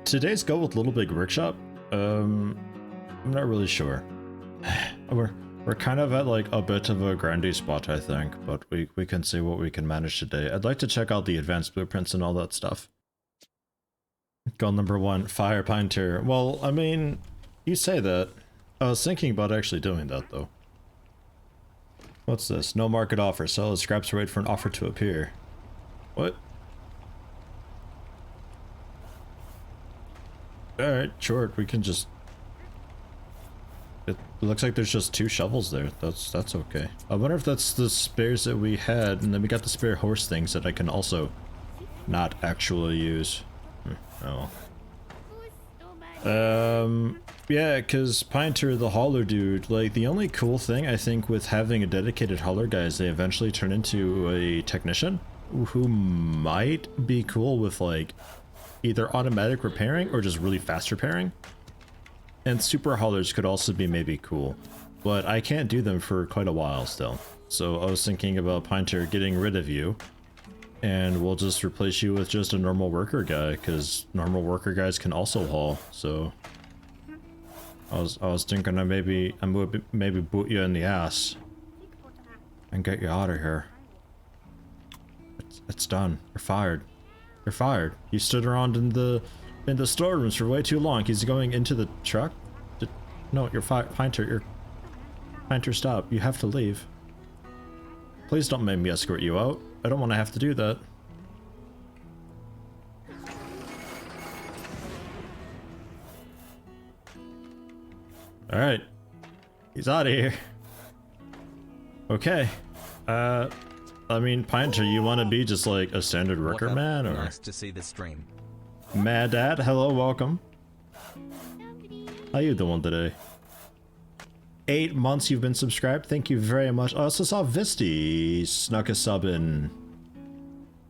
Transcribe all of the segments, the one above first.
today's go with Little Big Workshop? I'm not really sure. We're kind of at like a bit of a grindy spot, I think, but we can see what we can manage today. I'd like to check out the advanced blueprints and all that stuff. Goal number 1, fire pine tier. Well, I mean, you say that. I was thinking about actually doing that though. What's this? No market offer. Sell the scraps, wait for an offer to appear. What? Alright, sure, we can just... It looks like there's just 2 shovels there. That's okay. I wonder if that's the spares that we had, and then we got the spare horse things that I can also not actually use. Oh well. Yeah, because Pinter, the hauler dude, like, the only cool thing I think with having a dedicated hauler guy is they eventually turn into a technician who might be cool with, like, either automatic repairing or just really fast repairing. And super haulers could also be maybe cool, but I can't do them for quite a while still. So I was thinking about Pinter getting rid of you, and we'll just replace you with just a normal worker guy, because normal worker guys can also haul. So I was thinking I would maybe boot you in the ass and get you out of here. It's done. You're fired. You're fired. You stood around in the storerooms for way too long. He's going into the truck. No, you're fired. Pinter, stop. You have to leave. Please don't make me escort you out. I don't want to have to do that. Alright. He's out of here. Okay. I mean, Pinter, you want to be just like a standard worker man, or? Nice to see the stream. Mad Dad, hello, welcome. How you doing today? 8 months you've been subscribed. Thank you very much. I also saw Visti snuck a sub in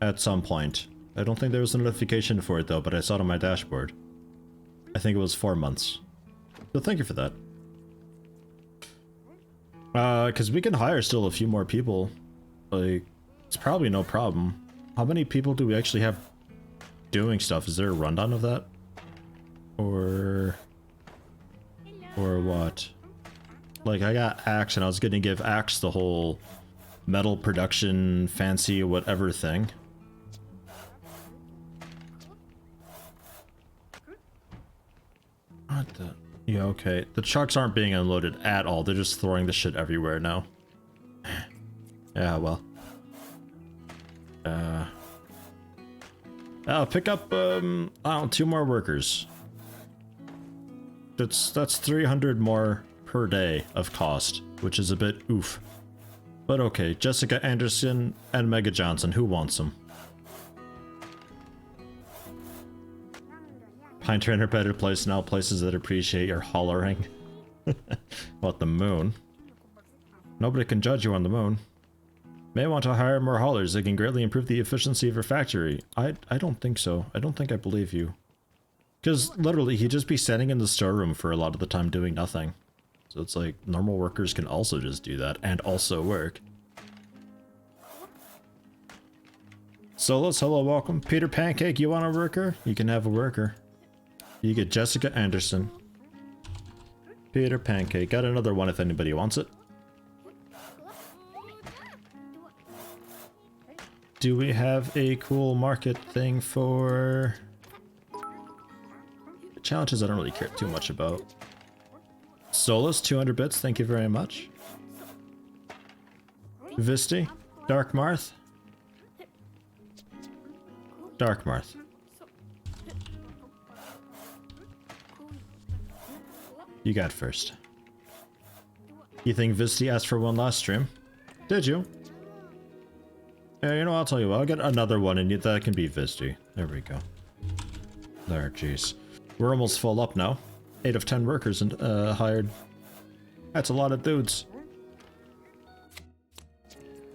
at some point. I don't think there was a notification for it though, but I saw it on my dashboard. I think it was 4 months. So thank you for that. Because we can hire still a few more people. Like, it's probably no problem. How many people do we actually have doing stuff? Is there a rundown of that? Or what? Like, I got Axe and I was gonna give Axe the whole metal production fancy whatever thing. What the? Yeah, okay. The trucks aren't being unloaded at all. They're just throwing the shit everywhere now. Yeah, well. I'll pick up, I don't know, 2 more workers. That's 300 more per day of cost, which is a bit oof. But okay, Jessica Anderson and Mega Johnson, who wants them? Pinter in a better place now, places that appreciate your hollering. What, the moon? Nobody can judge you on the moon. May want to hire more haulers. They can greatly improve the efficiency of your factory. I don't think so. I don't think I believe you. Because literally, he'd just be standing in the storeroom for a lot of the time doing nothing. So it's like, normal workers can also just do that and also work. Solus, hello, welcome. Peter Pancake, you want a worker? You can have a worker. You get Jessica Anderson. Peter Pancake. Got another one if anybody wants it. Do we have a cool market thing for... Challenges I don't really care too much about. Solus, 200 bits, thank you very much. Visti, Dark Marth. Dark Marth. You got first. You think Visti asked for one last stream? Did you? Yeah, you know, I'll tell you what, I'll get another one and that can be Visti. There we go. There, jeez. We're almost full up now. 8 of 10 workers and hired. That's a lot of dudes.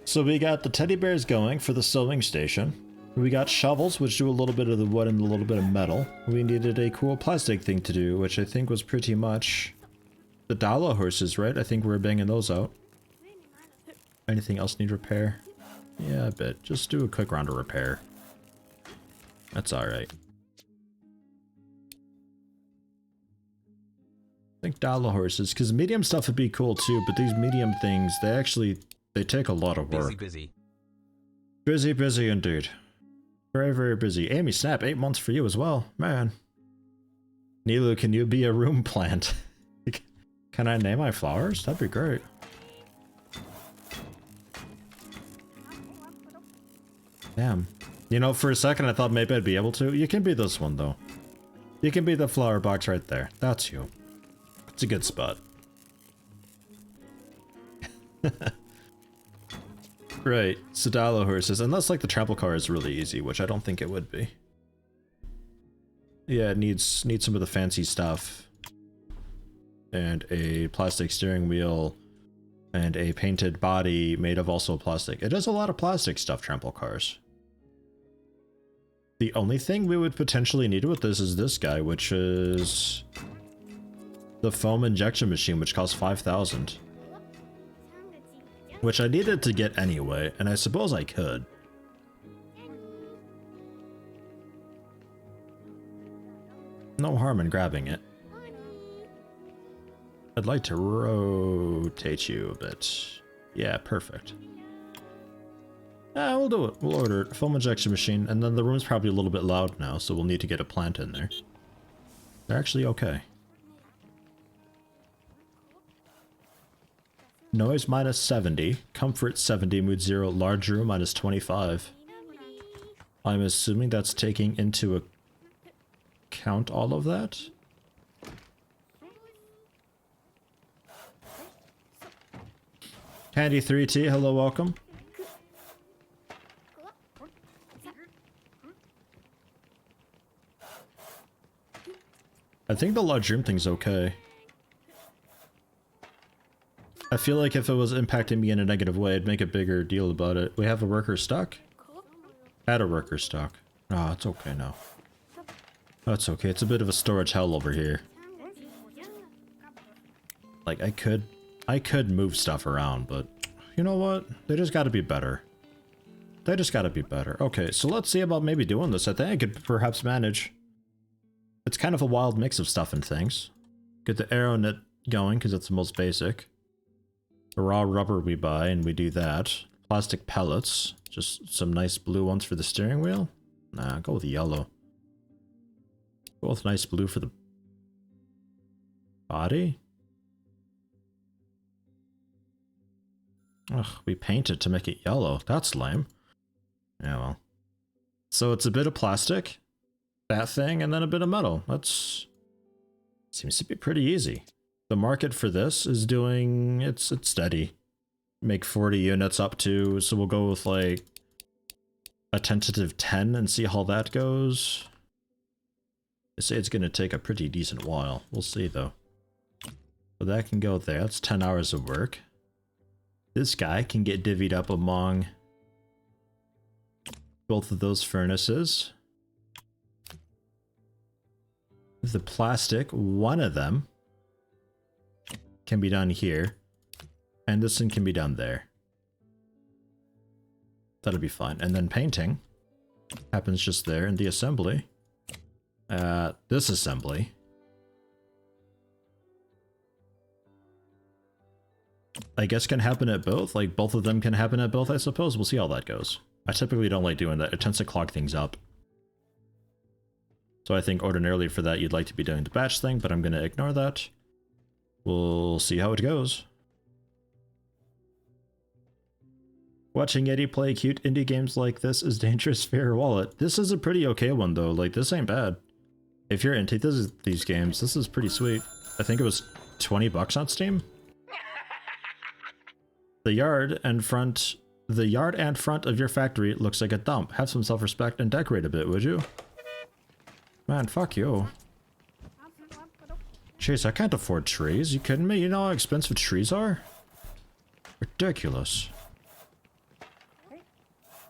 So we got the teddy bears going for the sewing station. We got shovels, which do a little bit of the wood and a little bit of metal. We needed a cool plastic thing to do, which I think was pretty much the Dala horses, right? I think we're banging those out. Anything else need repair? Yeah, a bit. Just do a quick round of repair. That's alright. think dollar horses, because medium stuff would be cool too, but these medium things, they take a lot of work. Busy. Busy indeed. Very busy. Amy Snap, 8 months for you as well. Man. Nilu, can you be a room plant? Can I name my flowers? That'd be great. Damn. You know, for a second I thought maybe I'd be able to. You can be this one though. You can be the flower box right there. That's you. It's a good spot. Right, Sedalo horses. Unless like the trample car is really easy, which I don't think it would be. Yeah, it needs some of the fancy stuff. And a plastic steering wheel. And a painted body made of also plastic. It does a lot of plastic stuff, trample cars. The only thing we would potentially need with this is this guy, which is the foam injection machine, which costs 5,000. Which I needed to get anyway, and I suppose I could. No harm in grabbing it. I'd like to rotate you a bit. Yeah, perfect. We'll do it. We'll order it. Foam injection machine, and then the room's probably a little bit loud now, so we'll need to get a plant in there. They're actually okay. Noise minus 70, comfort 70, mood 0, large room minus 25. I'm assuming that's taking into account all of that? Candy 3T, hello, welcome. I think the large room thing's okay. I feel like if it was impacting me in a negative way, I'd make a bigger deal about it. We have a worker stuck? Had a worker stuck. Oh, it's okay now. That's okay. It's a bit of a storage hell over here. Like, I could move stuff around, but you know what? They just gotta be better. They just gotta be better. Okay, so let's see about maybe doing this. I think I could perhaps manage. It's kind of a wild mix of stuff and things. Get the arrow net going, because it's the most basic. The raw rubber we buy, and we do that. Plastic pellets. Just some nice blue ones for the steering wheel. Nah, go with yellow. Go with nice blue for the body. Ugh, we painted to make it yellow. That's lame. Yeah, well. So it's a bit of plastic, that thing, and then a bit of metal. That's... seems to be pretty easy. The market for this is doing... it's steady. Make 40 units up to, so we'll go with like a tentative 10 and see how that goes. I say it's gonna take a pretty decent while. We'll see though. But that can go there. That's 10 hours of work. This guy can get divvied up among both of those furnaces. The plastic, one of them can be done here, and this one can be done there. That'll be fine. And then painting happens just there in the assembly. This assembly. I guess can happen at both. Like, both of them can happen at both, I suppose. We'll see how that goes. I typically don't like doing that. It tends to clog things up. So I think ordinarily for that you'd like to be doing the batch thing, but I'm going to ignore that. We'll see how it goes. Watching Yeti play cute indie games like this is dangerous for your wallet. This is a pretty okay one though. Like, this ain't bad. If you're into these games, this is pretty sweet. I think it was 20 bucks on Steam. The yard and front of your factory looks like a dump. Have some self-respect and decorate a bit, would you? Man, fuck you. Jeez, I can't afford trees. You kidding me? You know how expensive trees are? Ridiculous.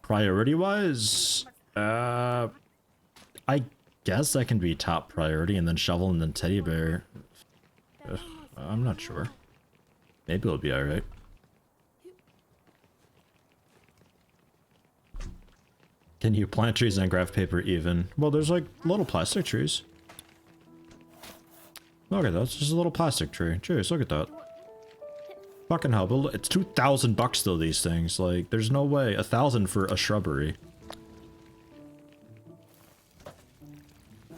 Priority-wise, I guess that can be top priority, and then shovel, and then teddy bear. I'm not sure. Maybe it'll be alright. Can you plant trees on graph paper even? Well, there's like little plastic trees. Look at that. It's just a little plastic tree. Jeez, look at that. Fucking hell. But it's 2,000 bucks though, these things. Like, there's no way. 1,000 for a shrubbery.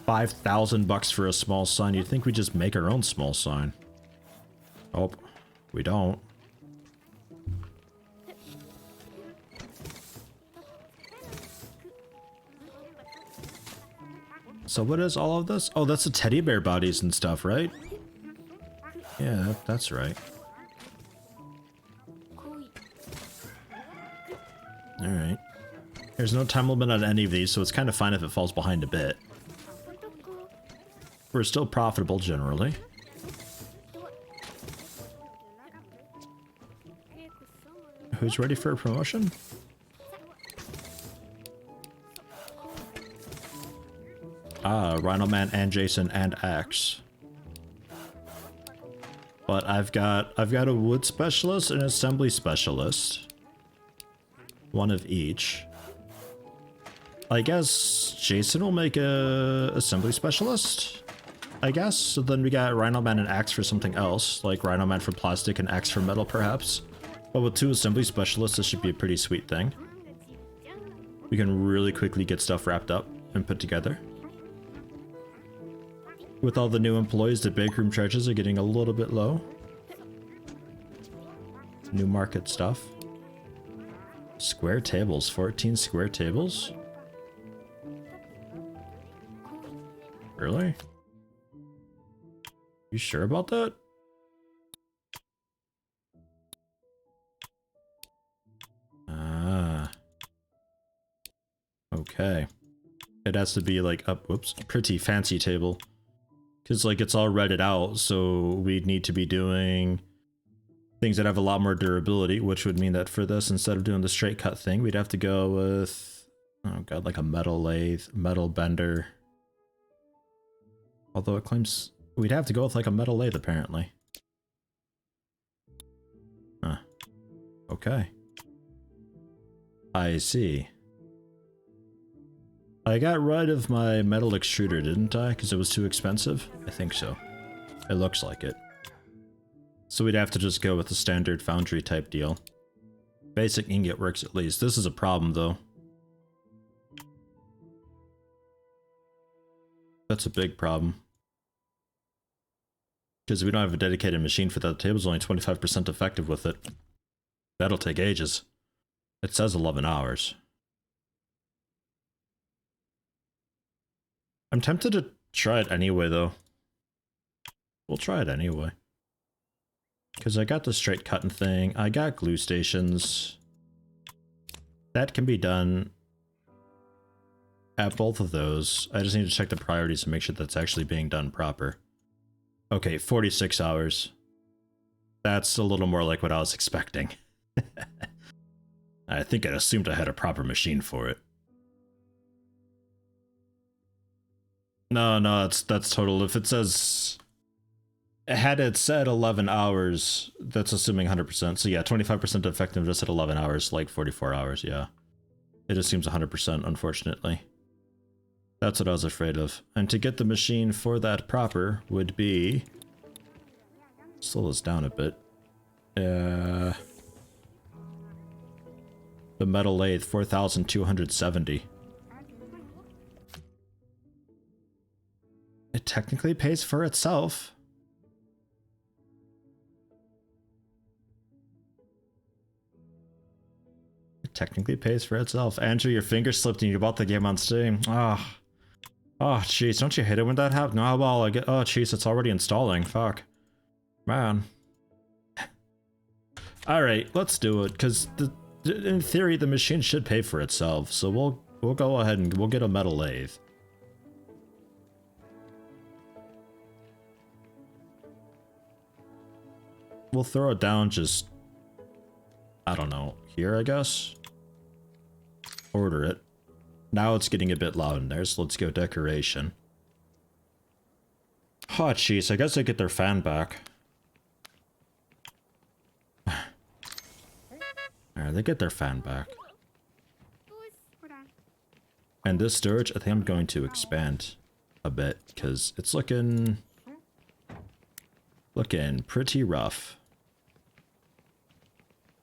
5,000 bucks for a small sign. You'd think we just make our own small sign. Oh, we don't. So what is all of this? Oh, that's the teddy bear bodies and stuff, right? Yeah, that's right. Alright. There's no time limit on any of these, so it's kind of fine if it falls behind a bit. We're still profitable, generally. Who's ready for a promotion? Ah, Rhino Man and Jason and Axe. But I've got a wood specialist and an assembly specialist. One of each. I guess Jason will make a assembly specialist. I guess. So then we got Rhino Man and Axe for something else, like Rhino Man for plastic and Axe for metal, perhaps. But with 2 assembly specialists, this should be a pretty sweet thing. We can really quickly get stuff wrapped up and put together. With all the new employees, the bakeroom charges are getting a little bit low. New market stuff. Square tables, 14 square tables? Really? You sure about that? Ah. Okay. It has to be like a, whoops, pretty fancy table. Because, like, it's all redded out, so we'd need to be doing things that have a lot more durability, which would mean that for this, instead of doing the straight cut thing, we'd have to go with, oh god, like a metal lathe, metal bender. Although it claims we'd have to go with, like, a metal lathe, apparently. Huh. Okay. I see. I got rid of my metal extruder, didn't I? Because it was too expensive? I think so. It looks like it. So we'd have to just go with the standard foundry type deal. Basic ingot works at least. This is a problem though. That's a big problem. Because we don't have a dedicated machine for that. The table's only 25% effective with it. That'll take ages. It says 11 hours. I'm tempted to try it anyway, though. We'll try it anyway. Because I got the straight cutting thing. I got glue stations. That can be done at both of those. I just need to check the priorities and make sure that's actually being done proper. Okay, 46 hours. That's a little more like what I was expecting. I think I assumed I had a proper machine for it. No, that's total. If it says, had it said 11 hours, that's assuming 100%. So yeah, 25% effectiveness at 11 hours, like 44 hours, yeah. It assumes 100%, unfortunately. That's what I was afraid of. And to get the machine for that proper would be... slow this down a bit. The metal lathe, 4,270. It technically pays for itself. It technically pays for itself. Andrew, your finger slipped and you bought the game on Steam. Ah. Oh, jeez, don't you hate it when that happens? No, well, I get. Oh, jeez, it's already installing. Fuck. Man. Alright, let's do it, because in theory, the machine should pay for itself, so we'll go ahead and we'll get a metal lathe. We'll throw it down just, I don't know, here, I guess? Order it. Now it's getting a bit loud in there, so let's go decoration. Oh, jeez, I guess I get their fan back. Alright, they get their fan back. And this storage, I think I'm going to expand a bit, because it's looking Looking pretty rough.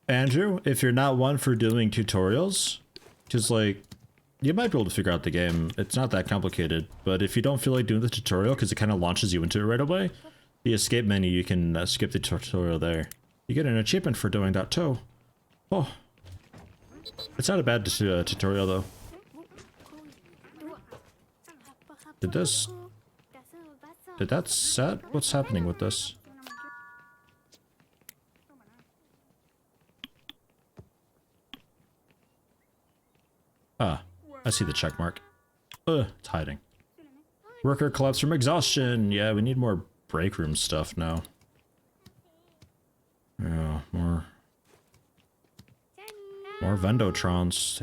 Andrew, if you're not one for doing tutorials, because like, you might be able to figure out the game. It's not that complicated, but if you don't feel like doing the tutorial because it kind of launches you into it right away, the escape menu, you can skip the tutorial there. You get an achievement for doing that too. Oh. It's not a bad tutorial though. Did that set? What's happening with this? Ah, I see the check mark. It's hiding. Worker collapsed from exhaustion. Yeah, we need more break room stuff now. Yeah, more Vendotrons.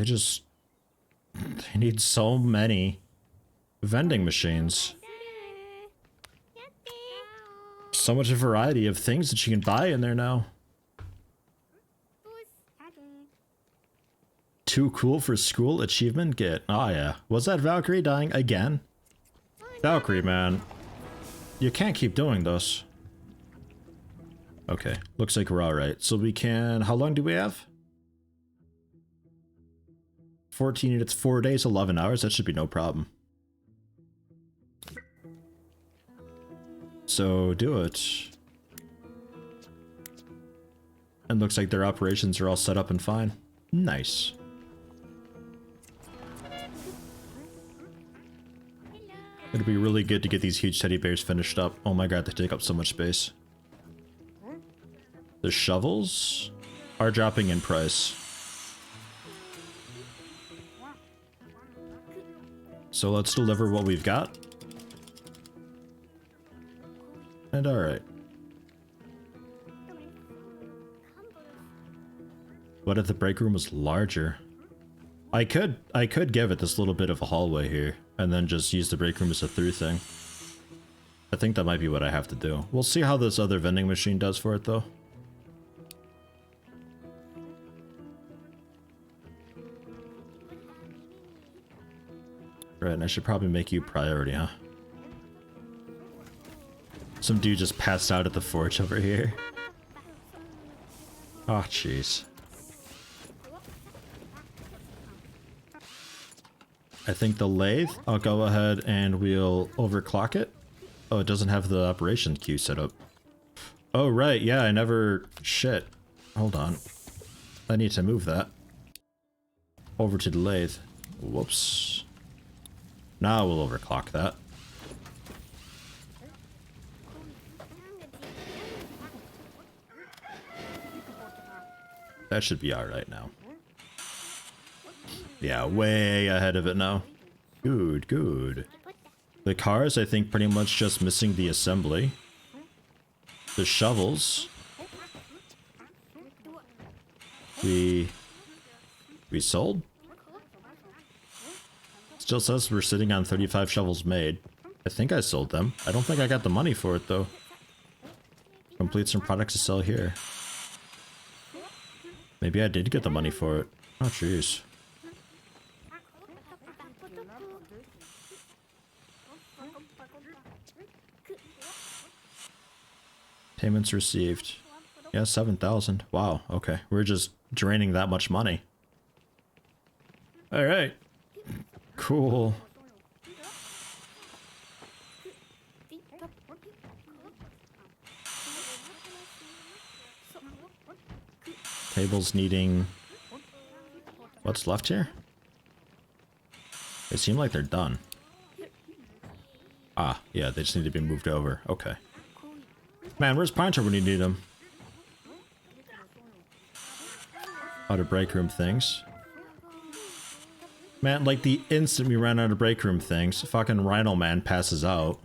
They need so many vending machines. So much variety of things that you can buy in there now. Too cool for school achievement get. Oh yeah. Was that Valkyrie dying again? Valkyrie, man. You can't keep doing this. Okay. Looks like we're alright. So we can... How long do we have? 14 units, 4 days, 11 hours. That should be no problem. So do it. And looks like their operations are all set up and fine. Nice. It'll be really good to get these huge teddy bears finished up. Oh my god, they take up so much space. The shovels are dropping in price. So let's deliver what we've got. And alright. What if the break room was larger? I could give it this little bit of a hallway here, and then just use the break room as a through thing. I think that might be what I have to do. We'll see how this other vending machine does for it, though. Right, and I should probably make you priority, huh? Some dude just passed out at the forge over here. Oh, jeez. I think the lathe, I'll go ahead and we'll overclock it. Oh, it doesn't have the operation queue set up. Oh, right, yeah, I never... Shit. Hold on. I need to move that. Over to the lathe. Whoops. Now we'll overclock that. That should be alright now. Yeah, way ahead of it now. Good, good. The cars, I think, pretty much just missing the assembly. The shovels. We sold? Still says we're sitting on 35 shovels made. I think I sold them. I don't think I got the money for it, though. Complete some products to sell here. Maybe I did get the money for it. Oh, jeez. Payments received. Yeah, 7,000. Wow, okay. We're just draining that much money. Alright. Cool. Tables needing... What's left here? They seem like they're done. Ah, yeah, they just need to be moved over. Okay. Man, where's Pinter when you need him? Out of break room things. Man, like the instant we ran out of break room things, fucking Rhino Man passes out.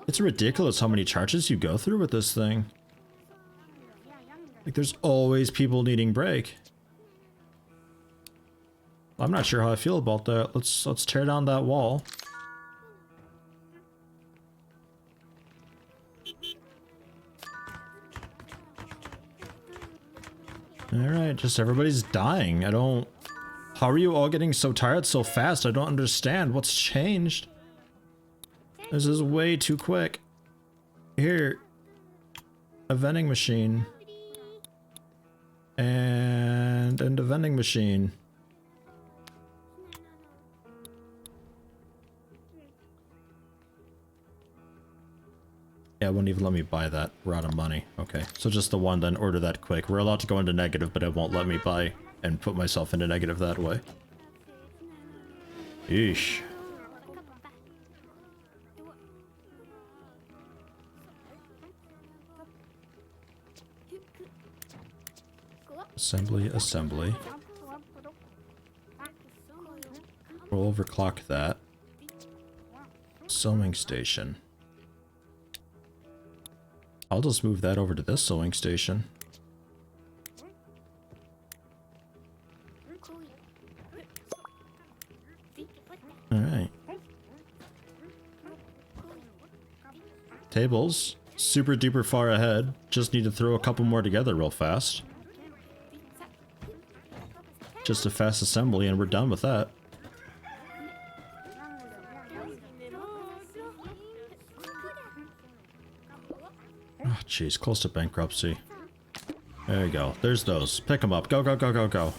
It's ridiculous how many charges you go through with this thing. Like, there's always people needing break. I'm not sure how I feel about that. Let's tear down that wall. Alright, just everybody's dying. I don't... How are you all getting so tired so fast? I don't understand. What's changed? This is way too quick. Here. A vending machine. And a vending machine. Yeah, it wouldn't even let me buy that. We're out of money. Okay, so just the one, then order that quick. We're allowed to go into negative, but it won't let me buy and put myself into negative that way. Eesh. Assembly, assembly. We'll overclock that. Sewing station. I'll just move that over to this sewing station. Alright. Tables. Super duper far ahead. Just need to throw a couple more together real fast. Just a fast assembly and we're done with that. Oh, jeez, close to bankruptcy. There you go. There's those. Pick them up. Go, go, go, go, go.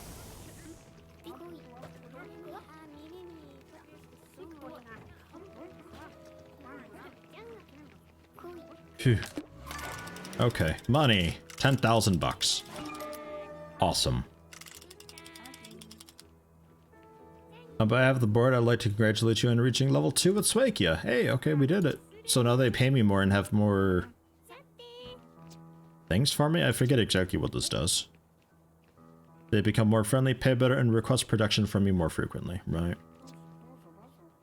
Phew. Okay, money. 10,000 bucks. Awesome. On behalf of the board, I'd like to congratulate you on reaching level 2 with ClosetYeti. Hey, okay, we did it. So now they pay me more and have more things for me? I forget exactly what this does. They become more friendly, pay better, and request production from me more frequently. Right.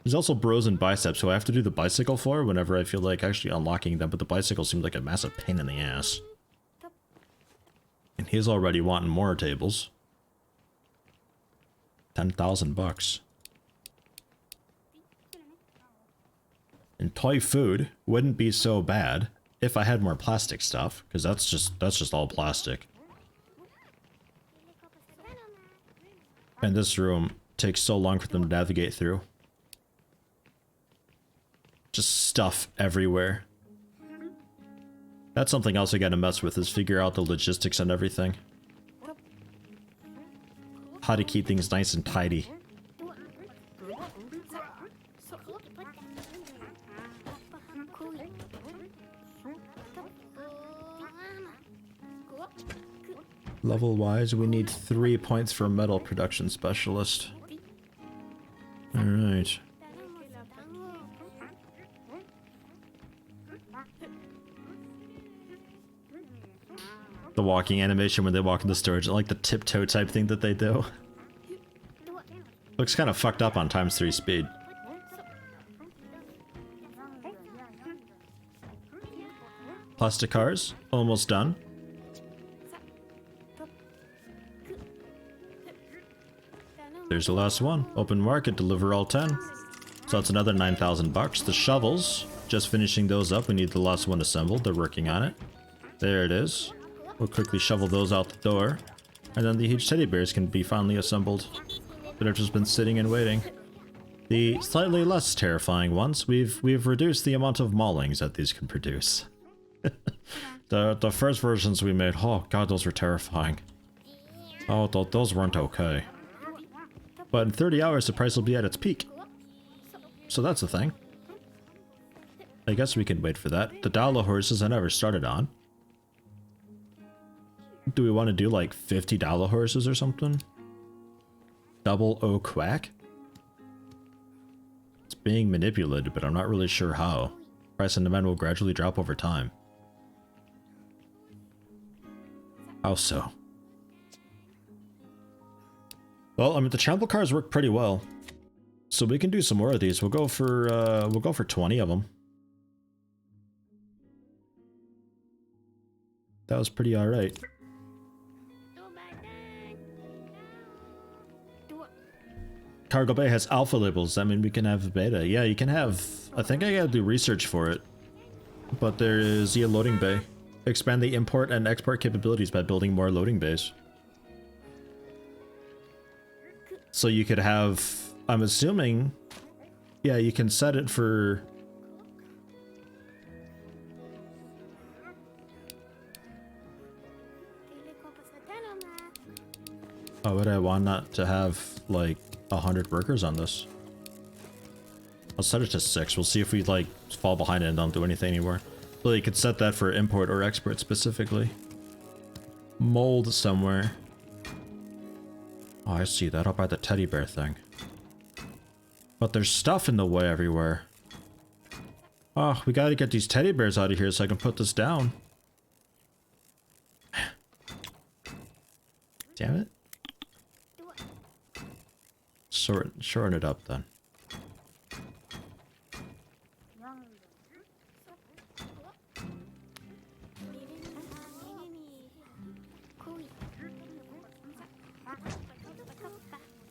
There's also bros and biceps, who I have to do the bicycle for whenever I feel like actually unlocking them, but the bicycle seems like a massive pain in the ass. And he's already wanting more tables. 10,000 bucks. And toy food wouldn't be so bad if I had more plastic stuff, because that's just all plastic. And this room takes so long for them to navigate through. Just stuff everywhere. That's something else I gotta mess with, is figure out the logistics and everything. How to keep things nice and tidy. Level wise, we need 3 points for metal production specialist. Alright. The walking animation when they walk in the storage, like the tiptoe type thing that they do. Looks kind of fucked up on ×3 speed. Plastic cars, almost done. There's the last one. Open market, deliver all 10. So that's another 9,000 bucks. The shovels, just finishing those up. We need the last one assembled. They're working on it. There it is. We'll quickly shovel those out the door. And then the huge teddy bears can be finally assembled. That have just been sitting and waiting. The slightly less terrifying ones, we've reduced the amount of maulings that these can produce. the first versions we made, oh god, those were terrifying. Oh, those weren't okay. But in 30 hours, the price will be at its peak. So that's a thing. I guess we can wait for that. The dollar horses I never started on. Do we want to do like 50 dollar horses or something? Double O quack? It's being manipulated, but I'm not really sure how. Price and demand will gradually drop over time. How so? Well, I mean, the trample cars work pretty well. So we can do some more of these. We'll go for 20 of them. That was pretty alright. Cargo bay has alpha labels. I mean, we can have beta. Yeah, you can have... I think I gotta do research for it. But there is a loading bay. Expand the import and export capabilities by building more loading bays. So you could have... I'm assuming... Yeah, you can set it for Why would I want not to have like 100 workers on this? I'll set it to 6. We'll see if we like fall behind it and don't do anything anymore. Well, you could set that for import or export specifically. Mold somewhere. Oh, I see that up by the teddy bear thing. But there's stuff in the way everywhere. Oh, we gotta get these teddy bears out of here so I can put this down. Damn it. Shorten it up then.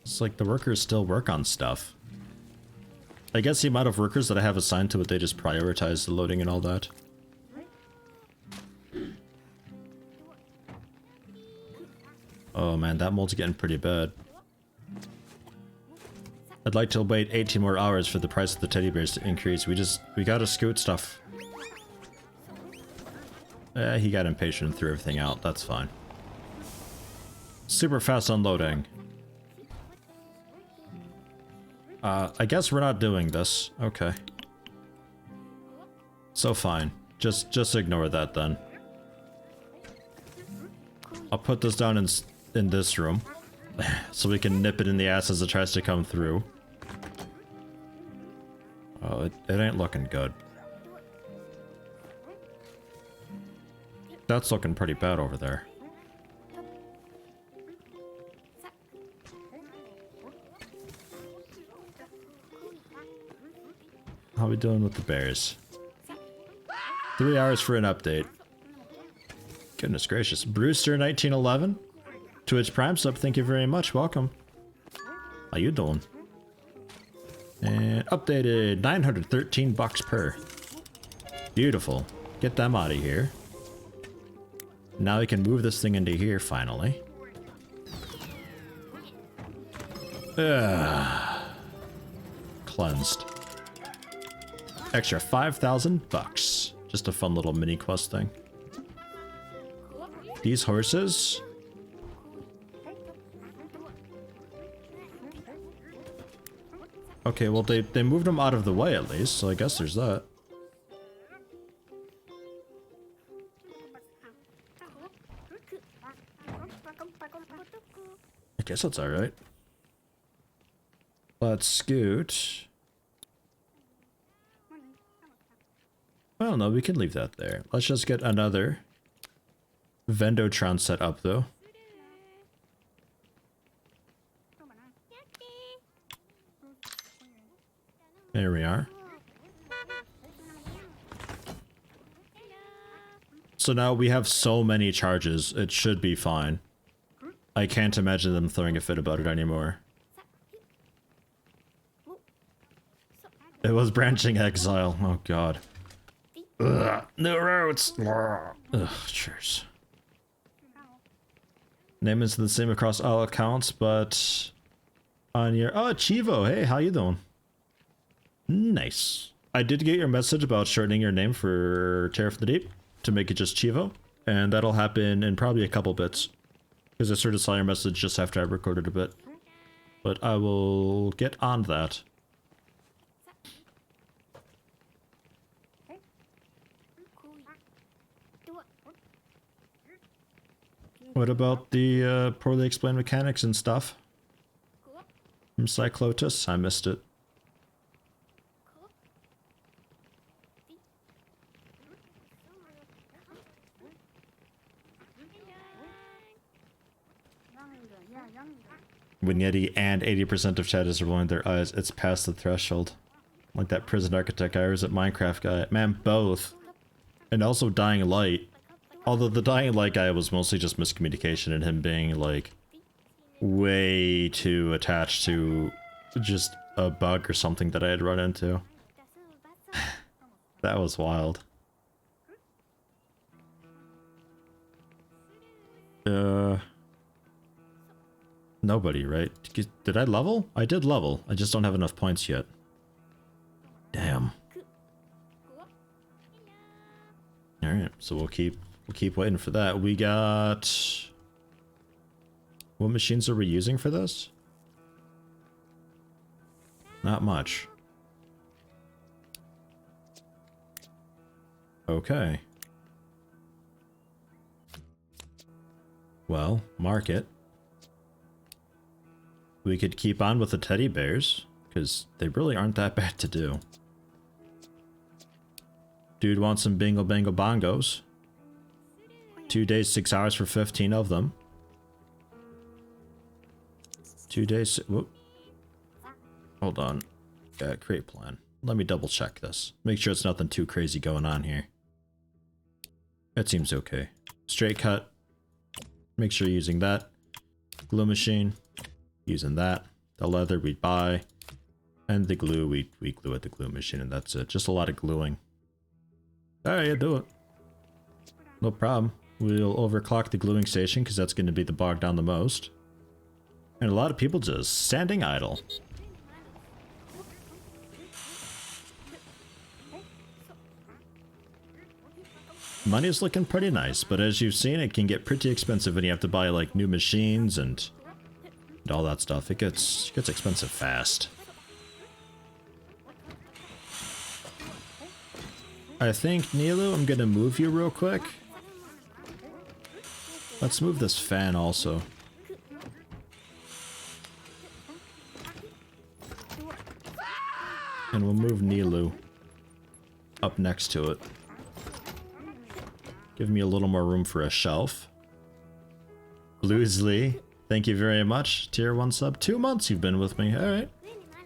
It's like the workers still work on stuff. I guess the amount of workers that I have assigned to it, they just prioritize the loading and all that. Oh man, that mold's getting pretty bad. I'd like to wait 18 more hours for the price of the teddy bears to increase. We gotta scoot stuff. He got impatient and threw everything out. That's fine. Super fast unloading. I guess we're not doing this. Okay. So fine. Just ignore that then. I'll put this down in this room. So we can nip it in the ass as it tries to come through. Oh, it ain't looking good. That's looking pretty bad over there. How we doing with the bears? 3 hours for an update. Goodness gracious. Brewster 1911? Twitch Prime sub, thank you very much. Welcome. How you doing? And updated 913 bucks per. Beautiful. Get them out of here. Now we can move this thing into here finally. Cleansed. Extra 5,000 bucks. Just a fun little mini quest thing. These horses. Okay, well they moved them out of the way at least, so I guess there's that. I guess that's alright. Let's scoot. Well, no, we can leave that there. Let's just get another Vendotron set up, though. There we are. So now we have so many charges, it should be fine. I can't imagine them throwing a fit about it anymore. It was branching exile. Oh god. Ugh, new routes. Ugh, cheers. Name is the same across all accounts, but on your Chivo, hey, how you doing? Nice. I did get your message about shortening your name for Terror of the Deep to make it just Chivo, and that'll happen in probably a couple bits. Because I sort of saw your message just after I recorded a bit. But I will get on that. What about the poorly explained mechanics and stuff? From Cyclotus? I missed it. When Yeti and 80% of chat is rolling their eyes, it's past the threshold. Like that prison architect guy, or is it Minecraft guy? Man, both. And also Dying Light. Although the Dying Light guy was mostly just miscommunication and him being like way too attached to just a bug or something that I had run into. That was wild. Nobody, right? Did I level? I did level. I just don't have enough points yet. Damn. Alright, so we'll keep waiting for that. We got What machines are we using for this? Not much. Okay. Well, market. We could keep on with the teddy bears, because they really aren't that bad to do. Dude wants some bingo bango bongos. 2 days, 6 hours for 15 of them. 2 days, whoop. Hold on. Create plan. Let me double check this. Make sure it's nothing too crazy going on here. That seems okay. Straight cut. Make sure you're using that. Glue machine. Using that. The leather we buy. And the glue, we glue at the glue machine, and that's it. Just a lot of gluing. Alright, yeah, do it. No problem. We'll overclock the gluing station, because that's going to be the bog down the most. And a lot of people just standing idle. Money is looking pretty nice, but as you've seen, it can get pretty expensive when you have to buy like new machines and all that stuff. It gets expensive fast. I think, Nilu, I'm gonna move you real quick. Let's move this fan also. And we'll move Nilu up next to it. Give me a little more room for a shelf. Bluesley, thank you very much. Tier 1 sub. 2 months you've been with me. Alright.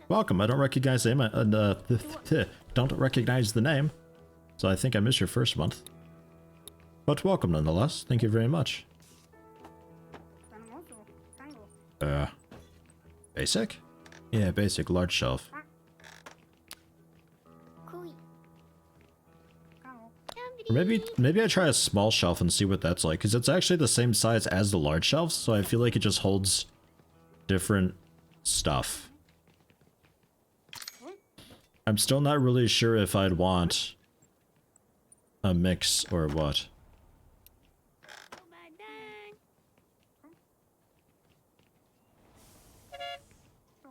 Welcome. I don't recognize the name. Don't recognize the name. So I think I missed your first month. But welcome nonetheless. Thank you very much. Basic? Yeah, basic. Large shelf. Or maybe I try a small shelf and see what that's like, because it's actually the same size as the large shelves, so I feel like it just holds different stuff. I'm still not really sure if I'd want a mix or what.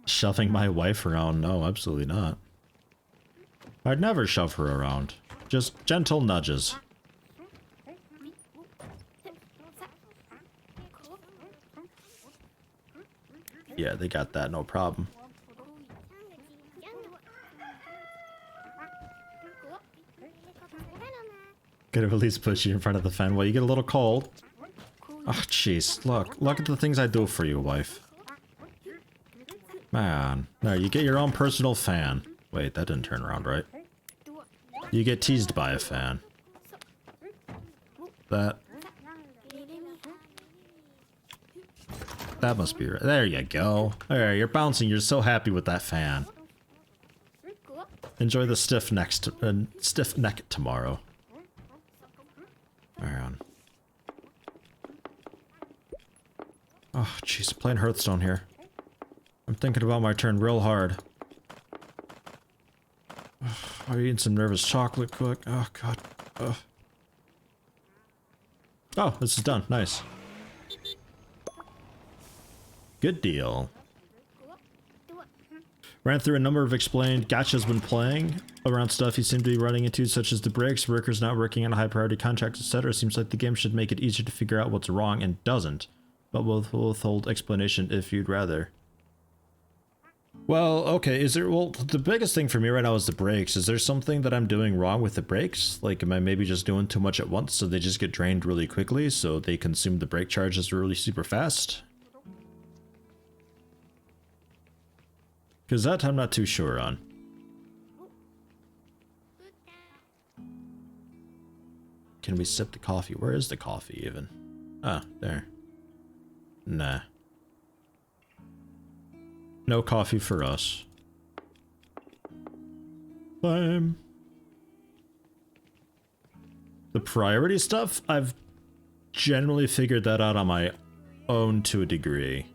Shoving my wife around? No, absolutely not. I'd never shove her around. Just gentle nudges. Yeah, they got that, no problem. Could have at least put you in front of the fan while you get a little cold. Oh, jeez. Look at the things I do for you, wife. Man. No, you get your own personal fan. Wait, that didn't turn around right. You get teased by a fan. That must be right. There you go. There, you're bouncing. You're so happy with that fan. Enjoy the stiff neck tomorrow. Man. Oh, jeez. Playing Hearthstone here. I'm thinking about my turn real hard. I'm eating some nervous chocolate quick. Oh, God. Ugh. Oh, this is done. Nice. Good deal. Ran through a number of explained gotchas when playing around stuff you seem to be running into, such as the breaks, workers not working on high priority contracts, etc. Seems like the game should make it easier to figure out what's wrong and doesn't, but will withhold explanation if you'd rather. Well, okay, well, the biggest thing for me right now is the brakes. Is there something that I'm doing wrong with the brakes? Like, am I maybe just doing too much at once so they just get drained really quickly, so they consume the brake charges really super fast? Because that I'm not too sure on. Can we sip the coffee? Where is the coffee even? Ah, there. Nah. No coffee for us. Lame. The priority stuff, I've generally figured that out on my own to a degree.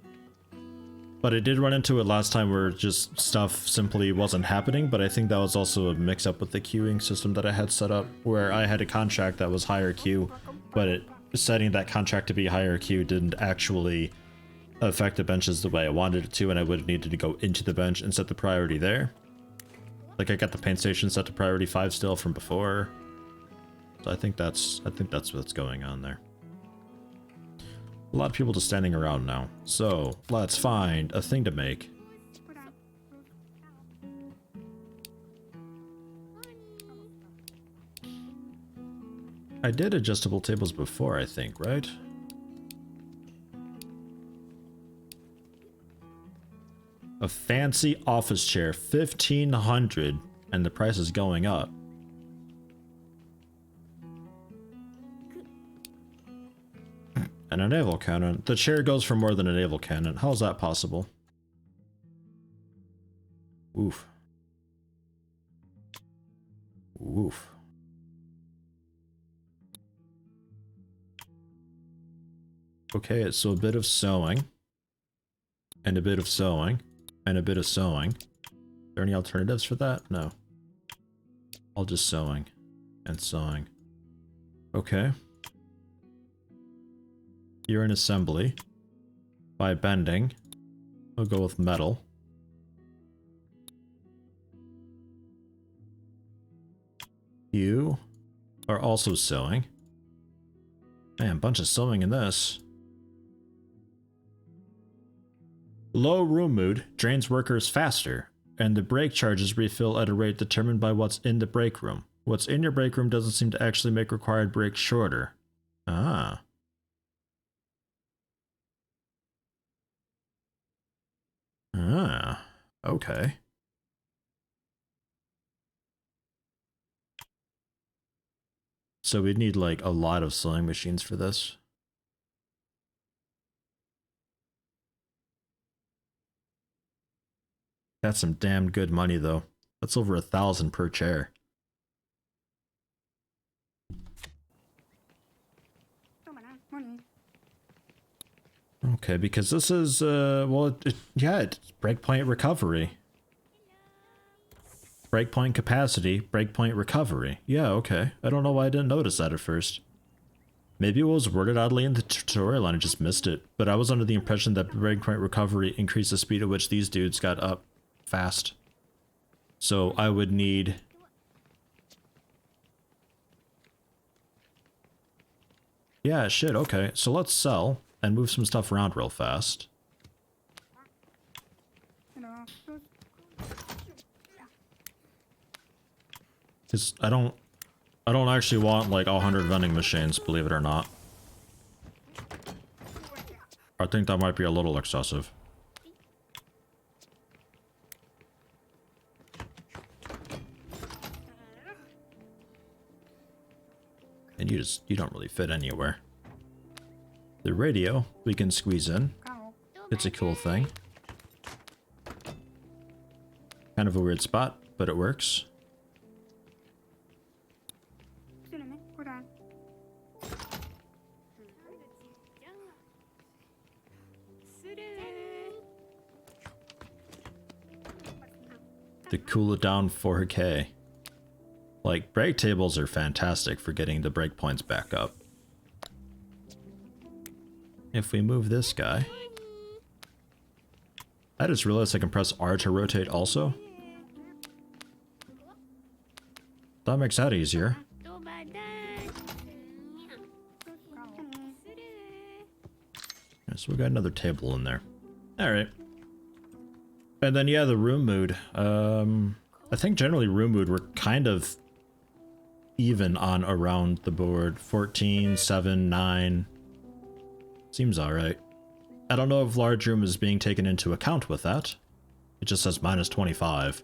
But I did run into it last time where just stuff simply wasn't happening, but I think that was also a mix-up with the queuing system that I had set up, where I had a contract that was higher queue, but setting that contract to be higher queue didn't actually affect the benches the way I wanted it to, and I would have needed to go into the bench and set the priority there. Like I got the paint station set to priority 5 still from before. So I think that's what's going on there. A lot of people just standing around now. So let's find a thing to make. I did adjustable tables before, I think, right? A fancy office chair, 1,500, and the price is going up. And a naval cannon. The chair goes for more than a naval cannon. How is that possible? Oof. Oof. Okay, so a bit of sewing. And a bit of sewing. And a bit of sewing. Are there any alternatives for that? No. All just sewing. And sewing. Okay. You're in assembly. By bending. We'll go with metal. You are also sewing. Man, bunch of sewing in this. Low room mood drains workers faster, and the break charges refill at a rate determined by what's in the break room. What's in your break room doesn't seem to actually make required breaks shorter. Ah. Ah. Okay. So we'd need like a lot of sewing machines for this. That's some damn good money though. That's over 1,000 per chair. Okay, because this is, well, yeah, it's breakpoint recovery. Breakpoint capacity, breakpoint recovery. Yeah, okay. I don't know why I didn't notice that at first. Maybe it was worded oddly in the tutorial and I just missed it, but I was under the impression that breakpoint recovery increased the speed at which these dudes got up fast. So I would need... Yeah, shit, okay. So let's sell and move some stuff around real fast. Because I don't actually want like 100 vending machines, believe it or not. I think that might be a little excessive. And you don't really fit anywhere. The radio we can squeeze in. It's a cool thing. Kind of a weird spot, but it works. To cool it down 4K. Like, break tables are fantastic for getting the breakpoints back up. If we move this guy... I just realized I can press R to rotate also. That makes that easier. So we got another table in there. Alright. And then yeah, the room mood. I think generally room mood we're kind of even on around the board. 14, 7, 9. Seems alright. I don't know if large room is being taken into account with that. It just says minus 25.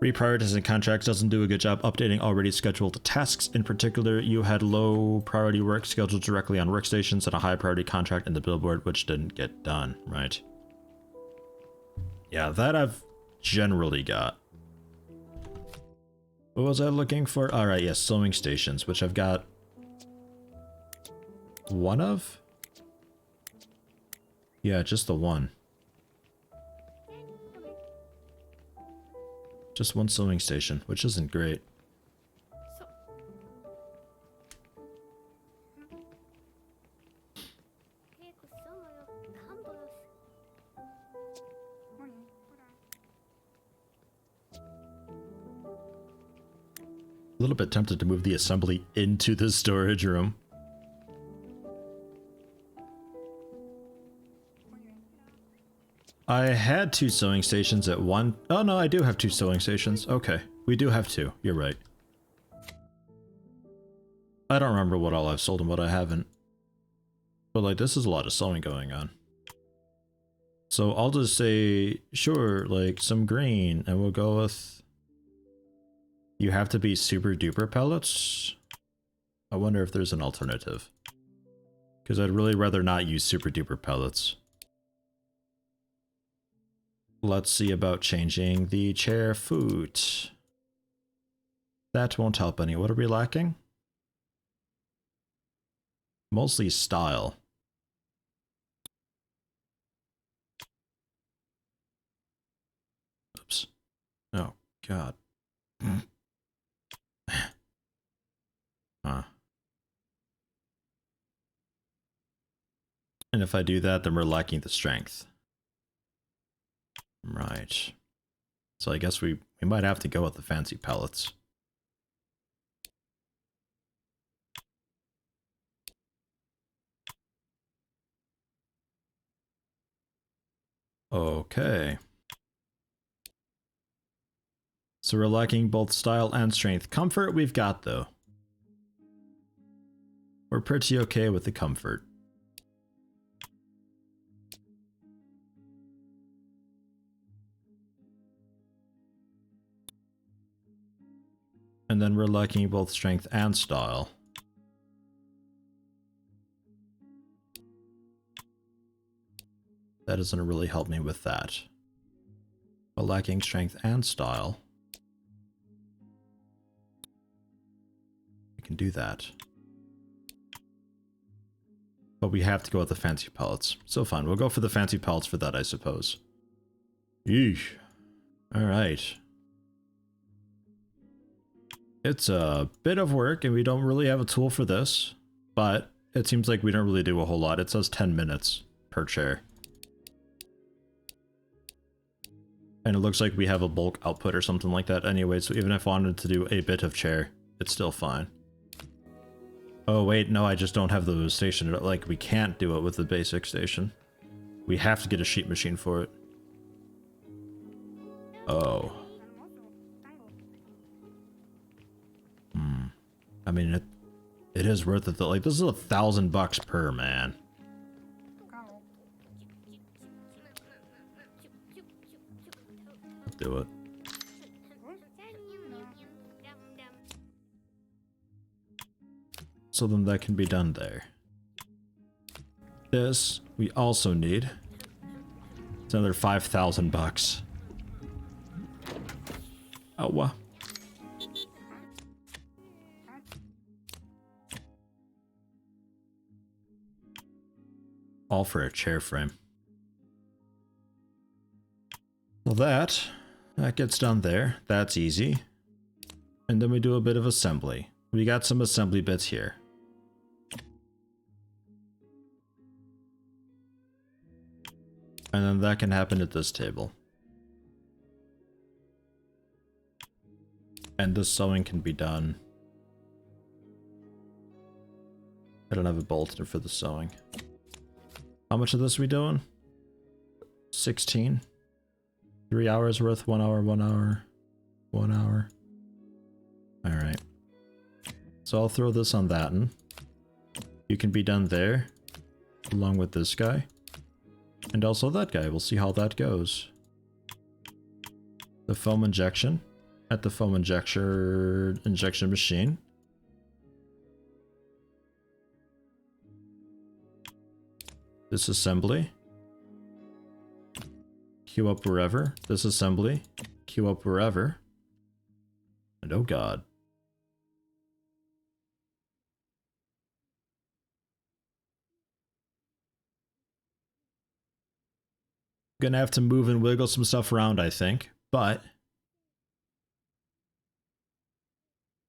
Reprioritizing contracts doesn't do a good job updating already scheduled tasks. In particular, you had low priority work scheduled directly on workstations and a high priority contract in the billboard, which didn't get done, right? Yeah, that I've generally got. What was I looking for? Alright, yes, sewing stations, which I've got one of? Yeah, just the one. Just one sewing station, which isn't great. A little bit tempted to move the assembly into the storage room. I had 2 sewing stations at one. Oh no, I do have 2 sewing stations. Okay, we do have 2. You're right. I don't remember what all I've sold and what I haven't. But like, this is a lot of sewing going on. So I'll just say, sure, like some green, and we'll go with... You have to be super duper pellets? I wonder if there's an alternative. Because I'd really rather not use super duper pellets. Let's see about changing the chair foot. That won't help any. What are we lacking? Mostly style. Oops. Oh, God. Huh. And if I do that, then we're lacking the strength. Right. So I guess we might have to go with the fancy pellets. Okay. So we're lacking both style and strength. Comfort we've got though. We're pretty okay with the comfort. And then we're lacking both strength and style. That doesn't really help me with that. But lacking strength and style. We can do that. But we have to go with the fancy pellets. So fine, we'll go for the fancy pellets for that, I suppose. Yeesh. Alright. It's a bit of work, and we don't really have a tool for this. But it seems like we don't really do a whole lot. It says 10 minutes per chair. And it looks like we have a bulk output or something like that anyway, so even if I wanted to do a bit of chair, it's still fine. Oh wait, no, I just don't have the station. Like, we can't do it with the basic station. We have to get a sheet machine for it. Oh. I mean, it is worth it though. Like, this is $1,000 per, man. Let's do it. So then that can be done there. This we also need. It's another $5,000. Oh, wow. All for a chair frame. Well, that gets done there. That's easy. And then we do a bit of assembly. We got some assembly bits here. And then that can happen at this table. And this sewing can be done. I don't have a bolt for the sewing. How much of this are we doing? 16. 3 hours worth, 1 hour, 1 hour, 1 hour. Alright. So I'll throw this on that one. You can be done there, along with this guy. And also that guy. We'll see how that goes. The foam injection at the foam injection machine. Disassembly. Queue up wherever. Disassembly. Queue up wherever. And oh god. Gonna have to move and wiggle some stuff around, I think, but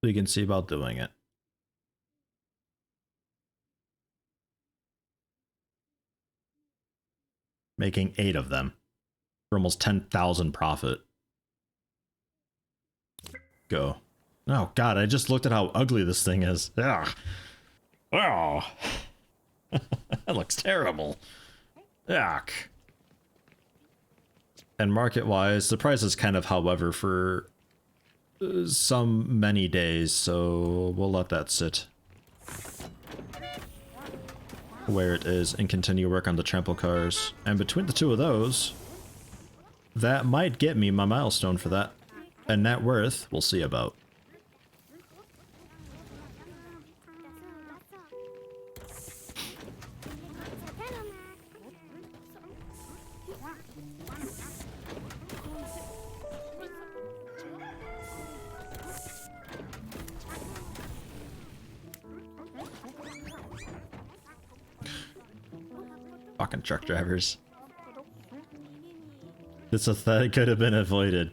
we can see about doing it. Making 8 of them for almost 10,000 profit. Go. Oh god, I just looked at how ugly this thing is. Ugh. Oh. That looks terrible. Yuck. And market-wise, the price is kind of however for some many days, so we'll let that sit where it is and continue work on the trample cars. And between the two of those, that might get me my milestone for that. And net worth, we'll see about. Fucking truck drivers. This aesthetic could have been avoided.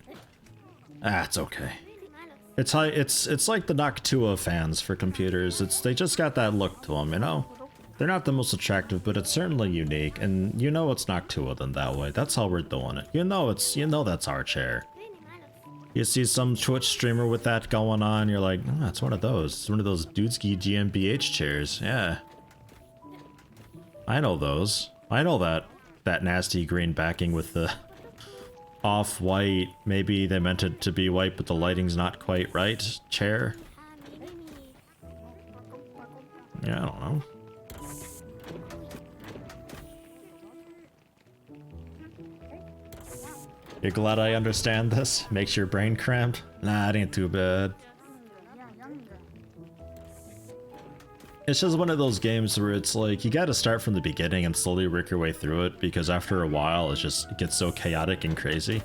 Ah, it's okay. It's high. It's like the Noctua fans for computers. They just got that look to them, you know. They're not the most attractive, but it's certainly unique, and you know it's Noctua then that way. That's how we're doing it. You know that's our chair. You see some Twitch streamer with that going on, you're like, oh, it's one of those. It's one of those Dudesky GmbH chairs. Yeah. I know those. I know that nasty green backing with the off-white, maybe they meant it to be white, but the lighting's not quite right chair. Yeah, I don't know. You're glad I understand this? Makes your brain cramped? Nah, it ain't too bad. It's just one of those games where it's like, you gotta start from the beginning and slowly work your way through it, because after a while, it gets so chaotic and crazy.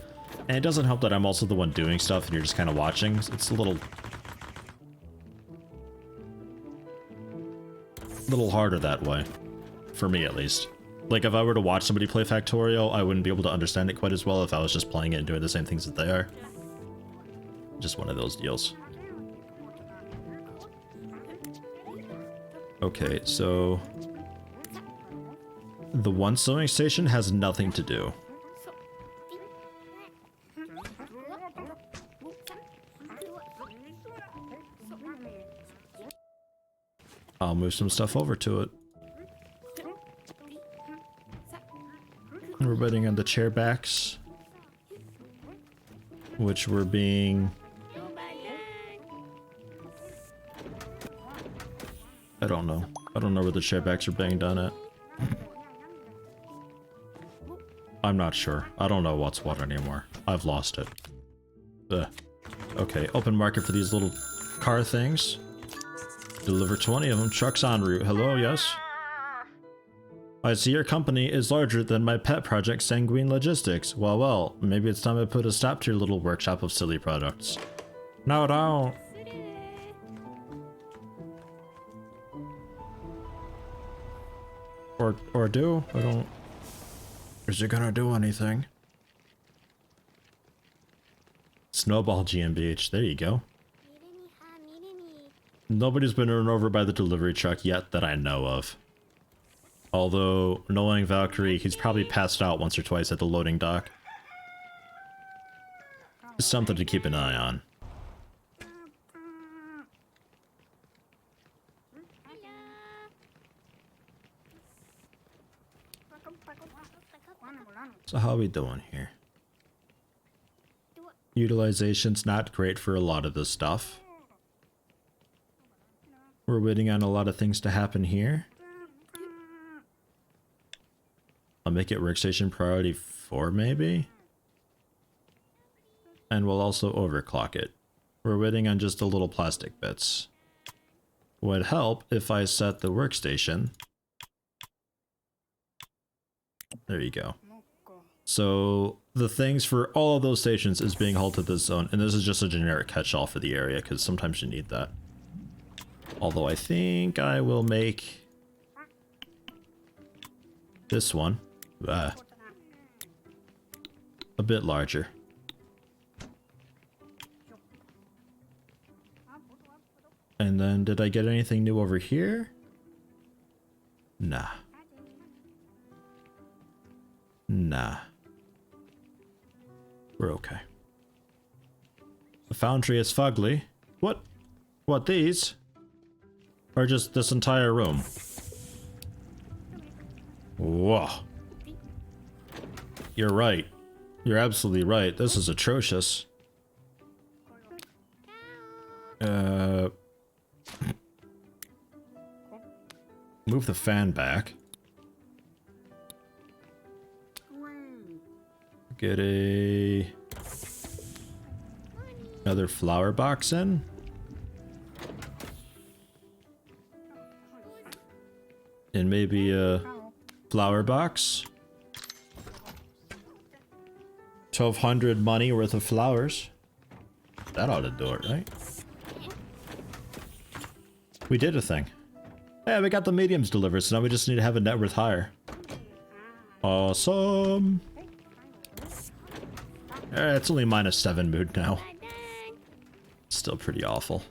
And it doesn't help that I'm also the one doing stuff and you're just kind of watching. It's a little harder that way. For me, at least. Like, if I were to watch somebody play Factorio, I wouldn't be able to understand it quite as well if I was just playing it and doing the same things that they are. Just one of those deals. Okay, so the one sewing station has nothing to do. I'll move some stuff over to it. We're waiting on the chair backs, which were being... I don't know. I don't know where the chair backs are being done at. I'm not sure. I don't know what's what anymore. I've lost it. Ugh. Okay, open market for these little car things. Deliver 20 of them. Trucks en route. Hello, yes? I see your company is larger than my pet project, Sanguine Logistics. Well, maybe it's time I put a stop to your little workshop of silly products. No, don't. Or do? I don't... Is it gonna do anything? Snowball GmbH, there you go. Nobody's been run over by the delivery truck yet that I know of. Although, knowing Valkyrie, he's probably passed out once or twice at the loading dock. Something to keep an eye on. So how are we doing here? Utilization's not great for a lot of this stuff. We're waiting on a lot of things to happen here. I'll make it workstation priority 4 maybe? And we'll also overclock it. We're waiting on just the little plastic bits. Would help if I set the workstation. There you go. So the things for all of those stations is being hauled to this zone, and this is just a generic catch-all for the area because sometimes you need that. Although I think I will make this one a bit larger. And then did I get anything new over here? Nah. We're okay. The foundry is fugly. What? What, these? Or just this entire room? Whoa. You're right. You're absolutely right. This is atrocious. Move the fan back. Get another flower box in. And maybe a flower box. 1,200 money worth of flowers. That ought to do it, right? We did a thing. Yeah, we got the mediums delivered, so now we just need to have a net worth higher. Awesome. It's only -7 mood now. Still pretty awful.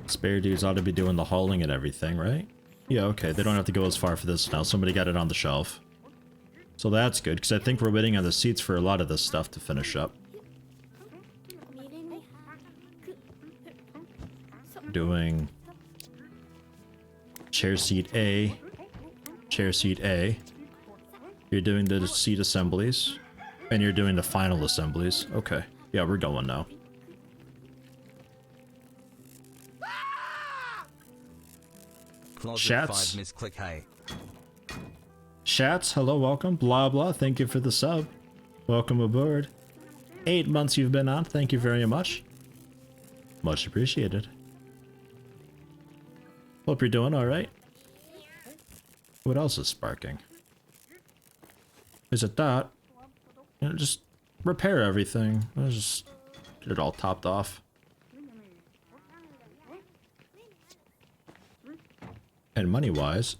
Spare dudes ought to be doing the hauling and everything, right? Yeah, okay, they don't have to go as far for this now. Somebody got it on the shelf. So that's good, because I think we're waiting on the seats for a lot of this stuff to finish up. Doing chair seat A, chair seat A. You're doing the seat assemblies, and you're doing the final assemblies. Okay, yeah, we're going now. Shats. Misclick, hey. Shats, hello, welcome. Blah blah, thank you for the sub. Welcome aboard. 8 months you've been on, thank you very much. Much appreciated. Hope you're doing alright. What else is sparking? Is it that? You know, just repair everything. Let's just get it all topped off. And money-wise,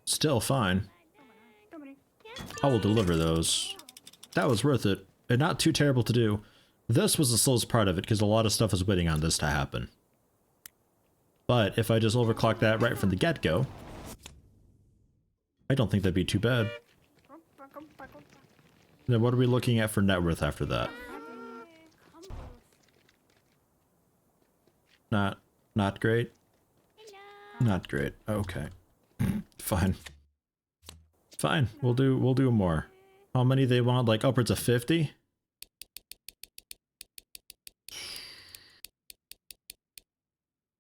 still fine. I will deliver those. That was worth it, and not too terrible to do. This was the slowest part of it, because a lot of stuff is waiting on this to happen. But if I just overclock that right from the get-go, I don't think that'd be too bad. Then what are we looking at for net worth after that? Not great? Not great. Okay. Fine. Fine. We'll do more. How many they want? Like upwards of 50?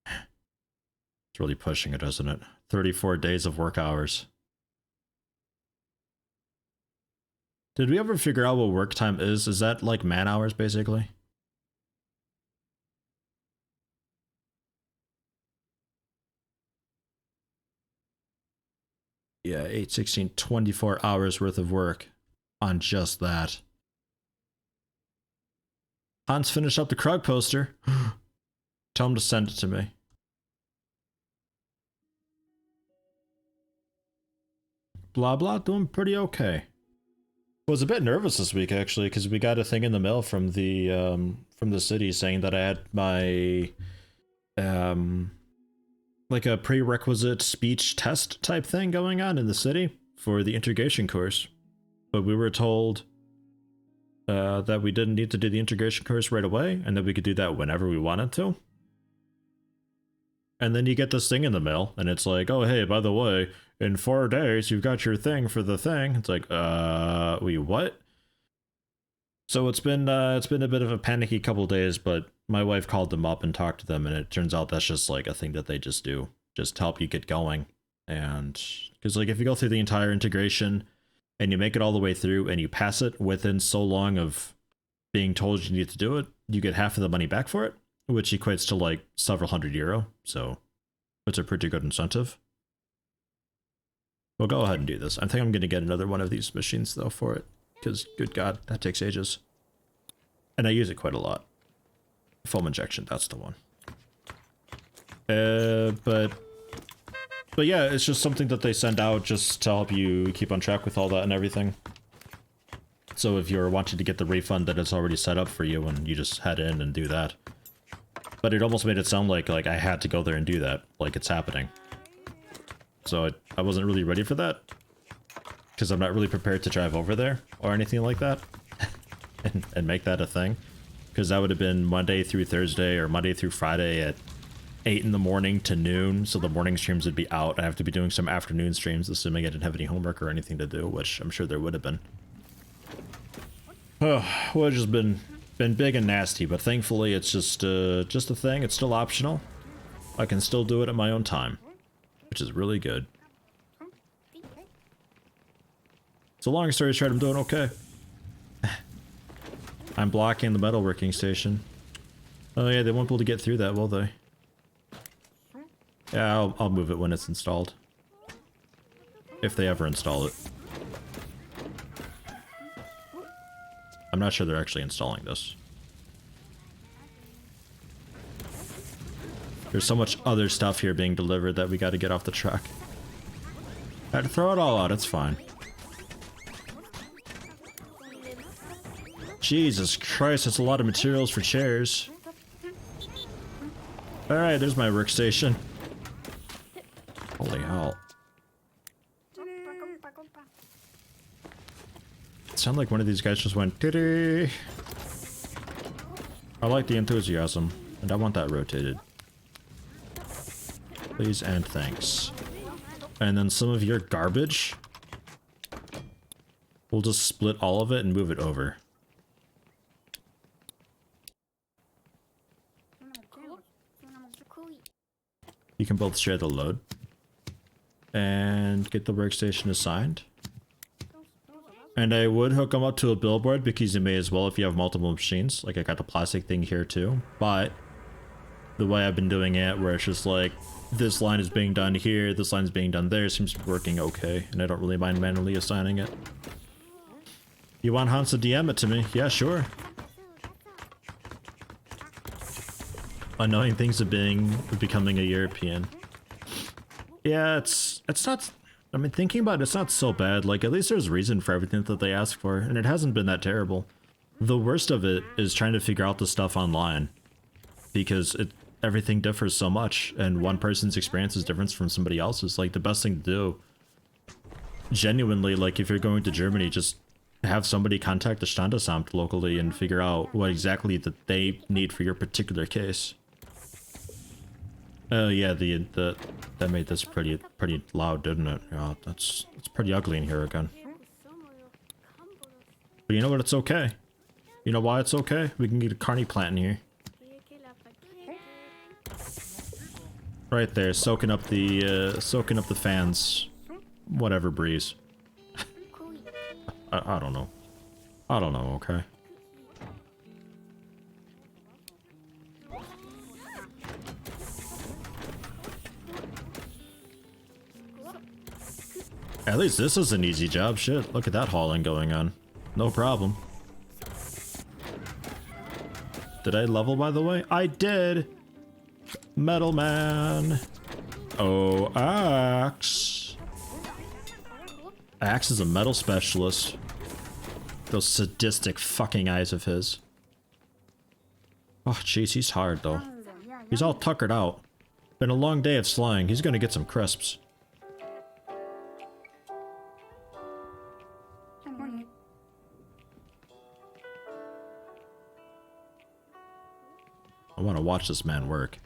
It's really pushing it, isn't it? 34 days of work hours. Did we ever figure out what work time is? Is that like man hours, basically? Yeah, 8, 16, 24 hours worth of work on just that. Hans finished up the Krug poster. Tell him to send it to me. Blah blah, doing pretty okay. I was a bit nervous this week actually, because we got a thing in the mail from the city saying that I had my like a prerequisite speech test type thing going on in the city for the integration course. But we were told that we didn't need to do the integration course right away, and that we could do that whenever we wanted to. And then you get this thing in the mail, and it's like, oh hey, by the way, in 4 days you've got your thing for the thing. It's like, wait, what? So it's been a bit of a panicky couple days, but my wife called them up and talked to them, and it turns out that's just like a thing that they just do, just to help you get going. And because like if you go through the entire integration and you make it all the way through and you pass it within so long of being told you need to do it, you get half of the money back for it, which equates to like several €100. So it's a pretty good incentive. We'll go ahead and do this. I think I'm going to get another one of these machines though for it, because good God, that takes ages. And I use it quite a lot. Foam injection, that's the one. But yeah, it's just something that they send out just to help you keep on track with all that and everything. So if you're wanting to get the refund that it's already set up for you, and you just head in and do that. But it almost made it sound like I had to go there and do that, like it's happening. So I wasn't really ready for that, because I'm not really prepared to drive over there or anything like that and make that a thing. Because that would have been Monday through Thursday or Monday through Friday at 8 in the morning to noon, so the morning streams would be out. I have to be doing some afternoon streams, assuming I didn't have any homework or anything to do, which I'm sure there would have been. Oh, well, it's just been big and nasty, but thankfully it's just a thing. It's still optional. I can still do it at my own time, which is really good. So long story short, I'm doing okay. I'm blocking the metalworking station. Oh yeah, they won't be able to get through that, will they? Yeah, I'll move it when it's installed. If they ever install it. I'm not sure they're actually installing this. There's so much other stuff here being delivered that we gotta get off the truck. I had to throw it all out, it's fine. Jesus Christ, that's a lot of materials for chairs. Alright, there's my workstation. Holy hell. It sounded like one of these guys just went titty. I like the enthusiasm, and I want that rotated. Please and thanks. And then some of your garbage. We'll just split all of it and move it over. You can both share the load. And get the workstation assigned. And I would hook them up to a billboard because you may as well if you have multiple machines. Like I got the plastic thing here too. But the way I've been doing it where it's just like this line is being done here, this line is being done there, seems to be working okay. And I don't really mind manually assigning it. You want Hans to DM it to me? Yeah, sure. Annoying things of becoming a European. Yeah, it's not, I mean, thinking about it, it's not so bad. Like, at least there's reason for everything that they ask for, and it hasn't been that terrible. The worst of it is trying to figure out the stuff online, because everything differs so much, and one person's experience is different from somebody else's. Like, the best thing to do, genuinely, like, if you're going to Germany, just have somebody contact the Standesamt locally and figure out what exactly that they need for your particular case. Oh yeah, that made this pretty loud, didn't it? Yeah, it's pretty ugly in here again. But you know what? It's okay. You know why it's okay? We can get a carny plant in here. Right there, soaking up the fans. Whatever breeze. I don't know. I don't know. Okay. At least this is an easy job. Shit, look at that hauling going on. No problem. Did I level, by the way? I did! Metal Man! Oh, Axe! Axe is a metal specialist. Those sadistic fucking eyes of his. Oh, jeez, he's hard, though. He's all tuckered out. Been a long day of slaying. He's gonna get some crisps. I want to watch this man work.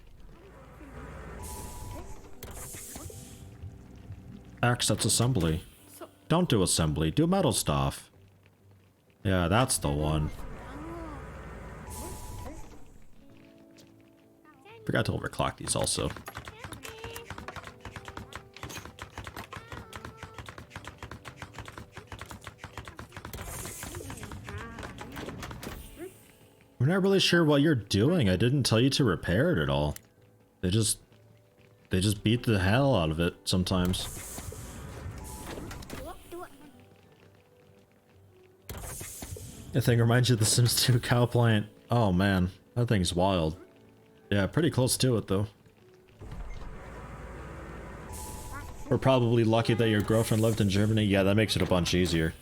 Axe, that's assembly. Don't do assembly, do metal stuff. Yeah, that's the one. Forgot to overclock these also. We're not really sure what you're doing. I didn't tell you to repair it at all. They just beat the hell out of it sometimes. That thing reminds you of the Sims 2 cow plant. Oh man, that thing's wild. Yeah, pretty close to it though. We're probably lucky that your girlfriend lived in Germany. Yeah, that makes it a bunch easier.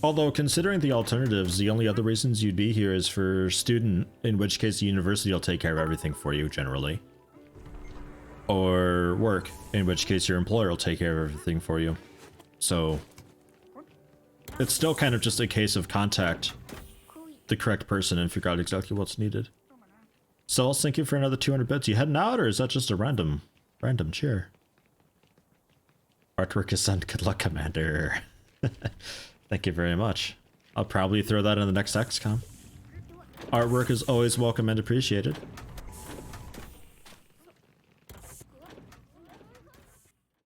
Although, considering the alternatives, the only other reasons you'd be here is for student, in which case the university will take care of everything for you, generally. Or work, in which case your employer will take care of everything for you. So, it's still kind of just a case of contact the correct person and figure out exactly what's needed. So I'll thank you for another 200 bits. You heading out, or is that just a random cheer? Artwork is sent. Good luck, Commander. Thank you very much. I'll probably throw that in the next XCOM. Artwork is always welcome and appreciated.